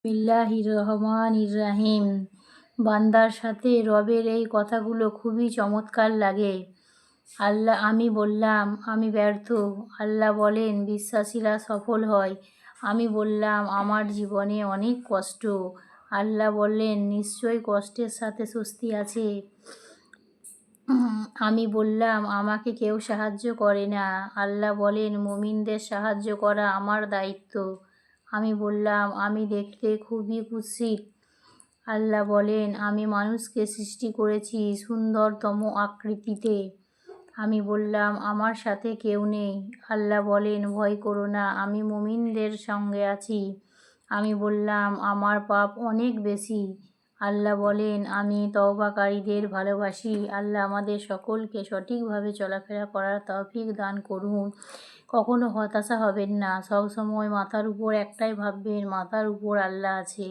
বিসমিল্লাহির রহমানির রাহিম। বান্দার সাথে রবের এই কথাগুলো খুবই চমৎকার লাগে। আমি বললাম আমি ব্যর্থ। আল্লাহ বলেন বিশ্বাসীরা সফল হয়। আমি বললাম আমার জীবনে অনেক কষ্ট। আল্লাহ বললেন নিশ্চয়ই কষ্টের সাথে স্বস্তি আছে। আমি বললাম আমাকে কেউ সাহায্য করে না। আল্লাহ বলেন মুমিনদের সাহায্য করা আমার দায়িত্ব। আমি বললাম আমি দেখতে খুবই কুৎসিত। আল্লাহ বলেন আমি মানুষকে সৃষ্টি করেছি সুন্দরতম আকৃতিতে। আমি বললাম আমার সাথে কেউ নেই। আল্লাহ বলেন ভয় করো না, আমি মুমিনদের সঙ্গে আছি। আমি বললাম আমার পাপ অনেক বেশি। আল্লাহ বলেন আমি তওবাকারীদের ভালোবাসি। আল্লাহ আমাদের সকলকে সঠিকভাবে চলাফেরা করার তৌফিক দান করুন। কখনো হতাশা হবেন না, সবসময় মাথার উপর একটাই ভাববেন মাথার উপর আল্লাহ আছে।